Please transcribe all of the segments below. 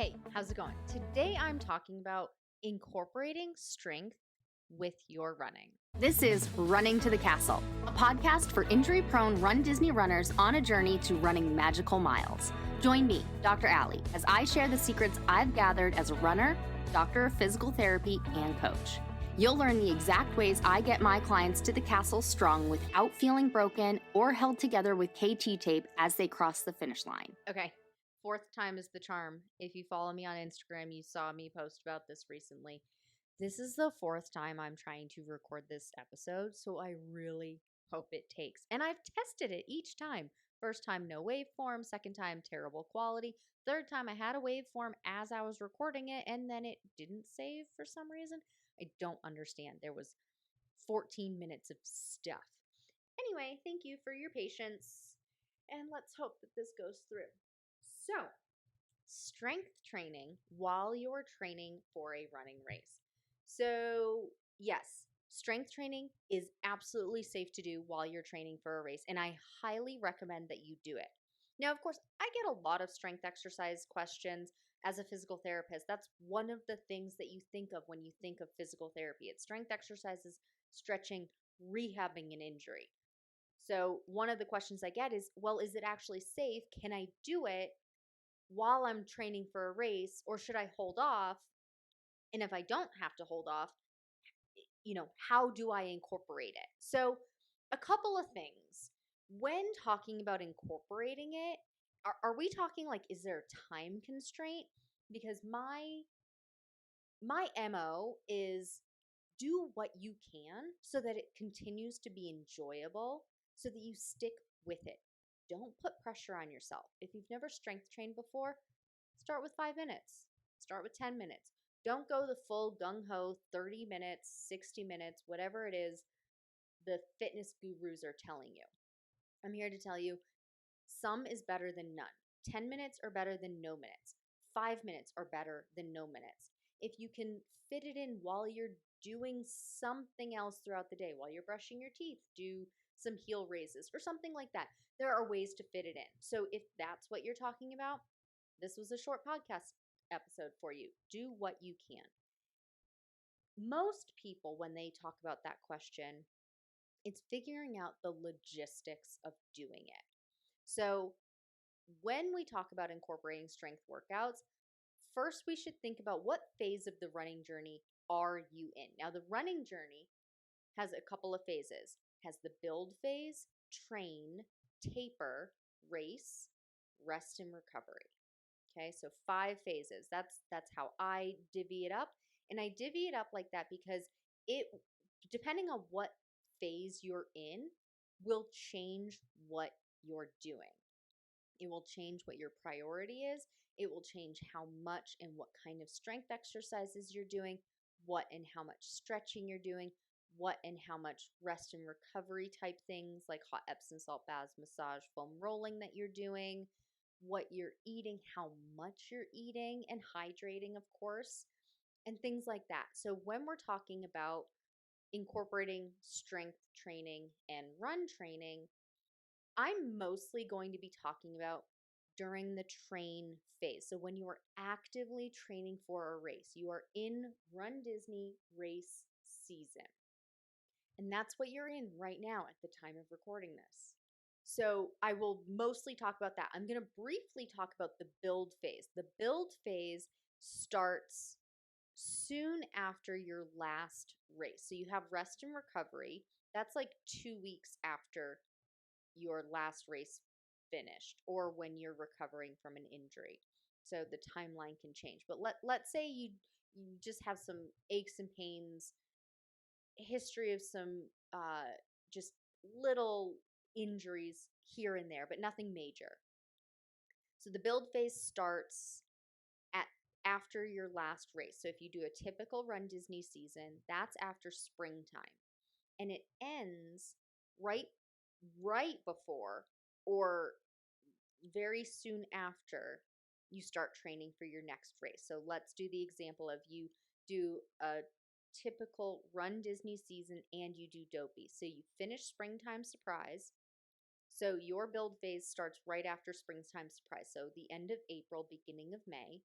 Hey, how's it going? Today I'm talking about incorporating strength with your running. This is Running to the Castle, a podcast for injury-prone Run Disney runners on a journey to running magical miles. Join me, Dr. Allie, as I share the secrets I've gathered as a runner, doctor of physical therapy, and coach. You'll learn the exact ways I get my clients to the castle strong without feeling broken or held together with KT tape as they cross the finish line. Okay, fourth time is the charm. If you follow me on Instagram, you saw me post about this recently. This is the fourth time I'm trying to record this episode, so I really hope it takes. And I've tested it each time. First time, no waveform. Second time, terrible quality. Third time, I had a waveform as I was recording it, and then it didn't save for some reason. I don't understand. There was 14 minutes of stuff. Anyway, thank you for your patience, and let's hope that this goes through. So, strength training while you're training for a running race. So, yes, strength training is absolutely safe to do while you're training for a race, and I highly recommend that you do it. Now, of course, I get a lot of strength exercise questions as a physical therapist. That's one of the things that you think of when you think of physical therapy. It's strength exercises, stretching, rehabbing an injury. So, one of the questions I get is, well, is it actually safe? Can I do it while I'm training for a race, or should I hold off? And if I don't have to hold off, how do I incorporate it? So, a couple of things. When talking about incorporating it, are we talking like, is there a time constraint? Because my MO is do what you can so that it continues to be enjoyable, so that you stick with it. Don't put pressure on yourself. If you've never strength trained before, start with 5 minutes, start with 10 minutes. Don't go the full gung-ho 30 minutes, 60 minutes, whatever it is the fitness gurus are telling you. I'm here to tell you some is better than none. 10 minutes are better than no minutes. 5 minutes are better than no minutes. If you can fit it in while you're doing something else throughout the day, while you're brushing your teeth, do some heel raises or something like that. There are ways to fit it in. So if that's what you're talking about, this was a short podcast episode for you. Do what you can. Most people, when they talk about that question, it's figuring out the logistics of doing it. So when we talk about incorporating strength workouts, first we should think about what phase of the running journey are you in. Now, the running journey has a couple of phases. It has the build phase, train, taper, race, rest, and recovery. Okay, so 5 phases. That's how I divvy it up. And I divvy it up like that because it, depending on what phase you're in, will change what you're doing. It will change what your priority is. It will change how much and what kind of strength exercises you're doing, what and how much stretching you're doing, what and how much rest and recovery type things like hot Epsom salt baths, massage, foam rolling that you're doing, what you're eating, how much you're eating, and hydrating, of course, and things like that. So when we're talking about incorporating strength training and run training, I'm mostly going to be talking about during the train phase. So when you are actively training for a race, you are in Run Disney race season. And that's what you're in right now at the time of recording this. So I will mostly talk about that. I'm going to briefly talk about the build phase. The build phase starts soon after your last race. So you have rest and recovery. That's like 2 weeks after your last race finished or when you're recovering from an injury. So the timeline can change. But let's say you just have some aches and pains, history of some just little injuries here and there, but nothing major. So the build phase starts after your last race. So if you do a typical Run Disney season, that's after springtime. And it ends right before or very soon after you start training for your next race. So let's do the example of you do a typical Run Disney season and you do Dopey. So you finish Springtime Surprise. So your build phase starts right after Springtime Surprise. So the end of April, beginning of May.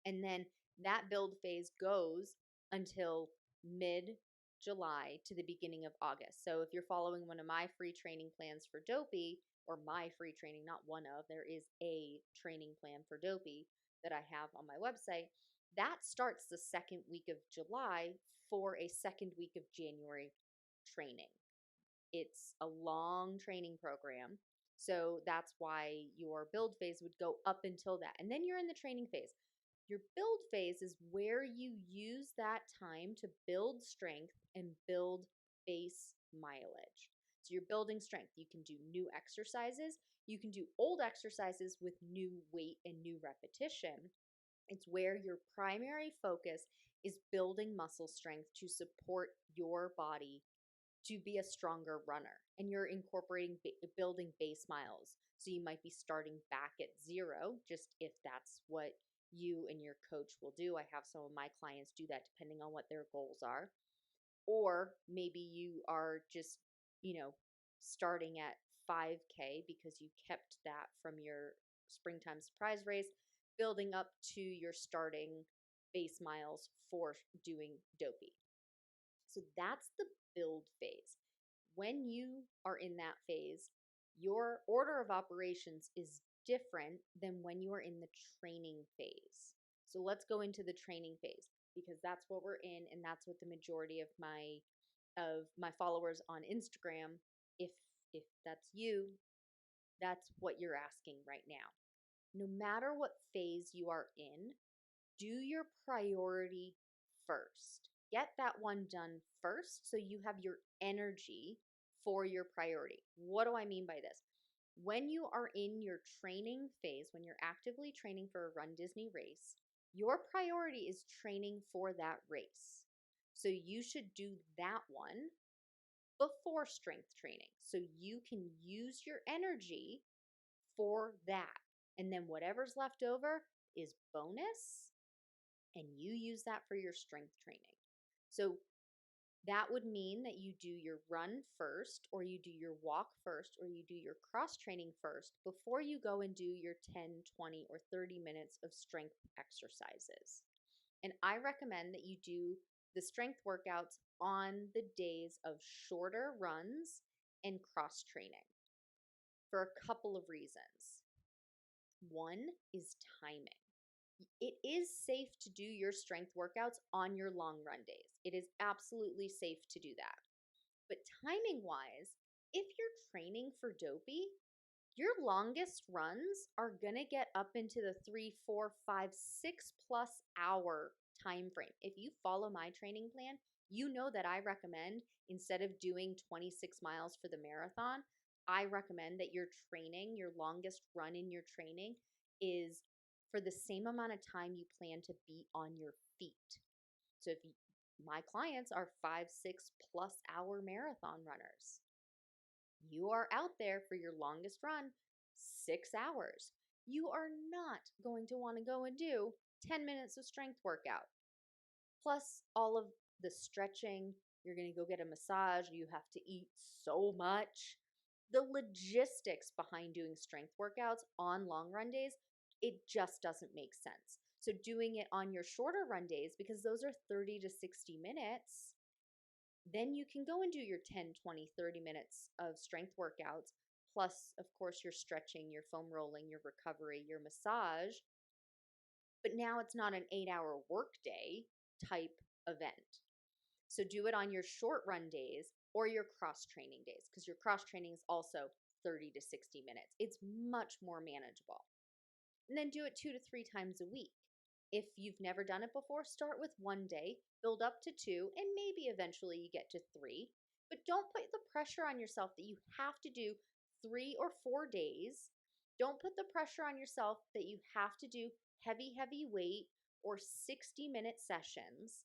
And then that build phase goes until mid July to the beginning of August. So if you're following one of my free training plans for Dopey, or my free training, not one of, there is a training plan for Dopey that I have on my website. That starts the second week of July for a second week of January training. It's a long training program. So that's why your build phase would go up until that. And then you're in the training phase. Your build phase is where you use that time to build strength and build base mileage. So you're building strength. You can do new exercises. You can do old exercises with new weight and new repetition. It's where your primary focus is building muscle strength to support your body to be a stronger runner, and you're incorporating building base miles. So you might be starting back at zero, just if that's what you and your coach will do. I have some of my clients do that depending on what their goals are. Or maybe you are just, starting at 5K because you kept that from your springtime surprise race, building up to your starting base miles for doing Dopey. So that's the build phase. When you are in that phase, your order of operations is different than when you are in the training phase. So let's go into the training phase because that's what we're in, and that's what the majority of my followers on Instagram, if that's you, that's what you're asking right now. No matter what phase you are in, do your priority first. Get that one done first so you have your energy for your priority. What do I mean by this? When you are in your training phase, when you're actively training for a RunDisney race, your priority is training for that race. So you should do that one before strength training so you can use your energy for that. And then whatever's left over is bonus, and you use that for your strength training. So that would mean that you do your run first, or you do your walk first, or you do your cross training first before you go and do your 10, 20, or 30 minutes of strength exercises. And I recommend that you do the strength workouts on the days of shorter runs and cross training for a couple of reasons. One is timing. It is safe to do your strength workouts on your long run days. It is absolutely safe to do that. But timing wise, if you're training for Dopey, your longest runs are going to get up into the 3, 4, 5, 6+ hour time frame. If you follow my training plan, you know that I recommend, instead of doing 26 miles for the marathon, I recommend that your training, your longest run in your training, is for the same amount of time you plan to be on your feet. So if you, my clients are 5, 6+ hour marathon runners, you are out there for your longest run 6 hours. You are not going to want to go and do 10 minutes of strength workout. Plus all of the stretching, you're going to go get a massage, you have to eat so much. The logistics behind doing strength workouts on long run days, it just doesn't make sense. So doing it on your shorter run days, because those are 30 to 60 minutes, then you can go and do your 10, 20, 30 minutes of strength workouts, plus, of course, your stretching, your foam rolling, your recovery, your massage. But now it's not an 8-hour workday type event. So do it on your short run days or your cross training days, because your cross training is also 30 to 60 minutes. It's much more manageable. And then do it 2 to 3 times a week. If you've never done it before, start with one day, build up to 2, and maybe eventually you get to 3. But don't put the pressure on yourself that you have to do 3 or 4 days. Don't put the pressure on yourself that you have to do heavy, heavy weight or 60-minute sessions.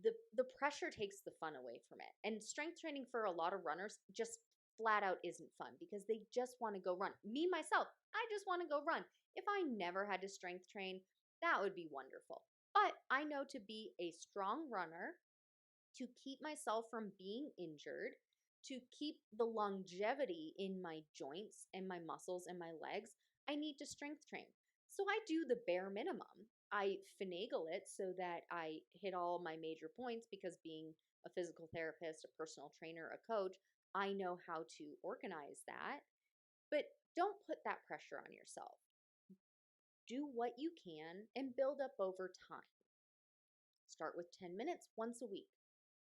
The pressure takes the fun away from it. And strength training for a lot of runners just flat out isn't fun because they just want to go run. Me, myself, I just want to go run. If I never had to strength train, that would be wonderful. But I know to be a strong runner, to keep myself from being injured, to keep the longevity in my joints and my muscles and my legs, I need to strength train. So I do the bare minimum. I finagle it so that I hit all my major points because being a physical therapist, a personal trainer, a coach, I know how to organize that. But don't put that pressure on yourself. Do what you can and build up over time. Start with 10 minutes once a week.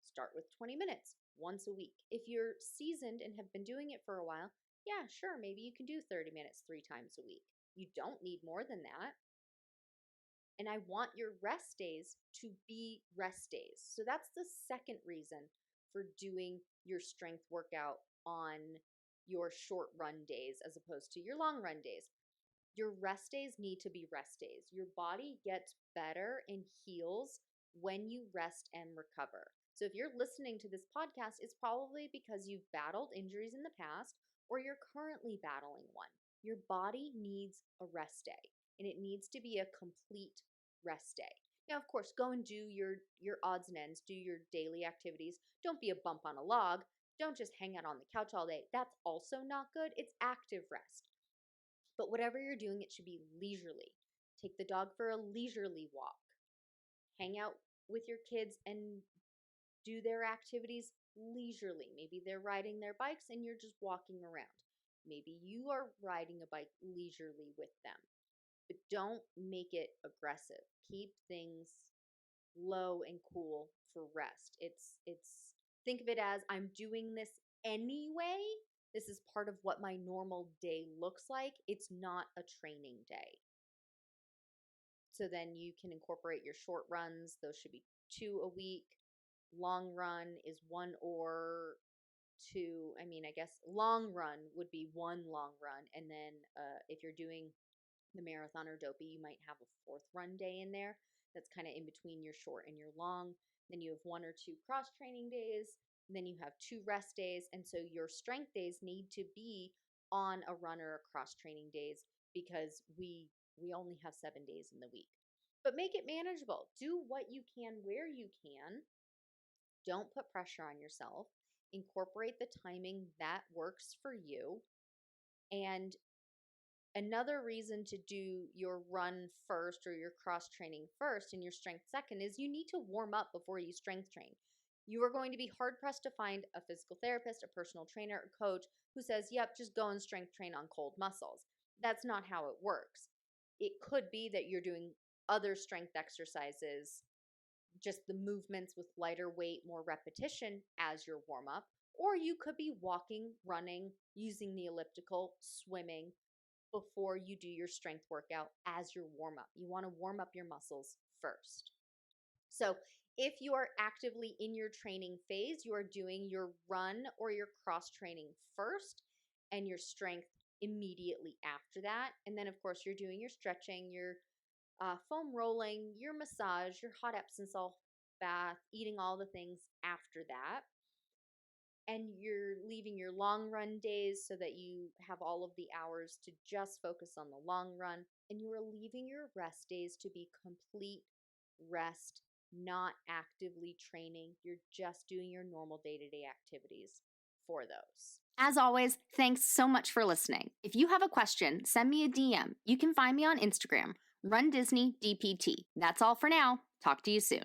Start with 20 minutes once a week. If you're seasoned and have been doing it for a while, yeah, sure, maybe you can do 30 minutes 3 times a week. You don't need more than that. And I want your rest days to be rest days. So that's the second reason for doing your strength workout on your short run days as opposed to your long run days. Your rest days need to be rest days. Your body gets better and heals when you rest and recover. So if you're listening to this podcast, it's probably because you've battled injuries in the past or you're currently battling one. Your body needs a rest day, and it needs to be a complete rest day. Now, of course, go and do your odds and ends, do your daily activities. Don't be a bump on a log. Don't just hang out on the couch all day. That's also not good. It's active rest. But whatever you're doing, it should be leisurely. Take the dog for a leisurely walk. Hang out with your kids and do their activities leisurely. Maybe they're riding their bikes and you're just walking around. Maybe you are riding a bike leisurely with them. But don't make it aggressive. Keep things low and cool for rest. It's think of it as I'm doing this anyway. This is part of what my normal day looks like. It's not a training day. So then you can incorporate your short runs. Those should be 2 a week. Long run is 1 or 2. I mean, I guess long run would be 1 long run. And then if you're doing the marathon or dopey, you might have a 4th run day in there. That's kind of in between your short and your long. Then you have 1 or 2 cross training days. And then you have 2 rest days. And so your strength days need to be on a run or a cross training days because we only have 7 days in the week. But make it manageable. Do what you can where you can. Don't put pressure on yourself. Incorporate the timing that works for you. And another reason to do your run first or your cross training first and your strength second is you need to warm up before you strength train. You are going to be hard pressed to find a physical therapist, a personal trainer, a coach who says, yep, just go and strength train on cold muscles. That's not how it works. It could be that you're doing other strength exercises, just the movements with lighter weight, more repetition as your warm up, or you could be walking, running, using the elliptical, swimming before you do your strength workout as your warm up. You want to warm up your muscles first. So if you are actively in your training phase, you are doing your run or your cross training first and your strength immediately after that. And then, of course, you're doing your stretching, your foam rolling, your massage, your hot Epsom salt bath, eating all the things after that. And you're leaving your long run days so that you have all of the hours to just focus on the long run. And you are leaving your rest days to be complete rest, not actively training. You're just doing your normal day-to-day activities for those. As always, thanks so much for listening. If you have a question, send me a DM. You can find me on Instagram, runDisneyDPT. That's all for now. Talk to you soon.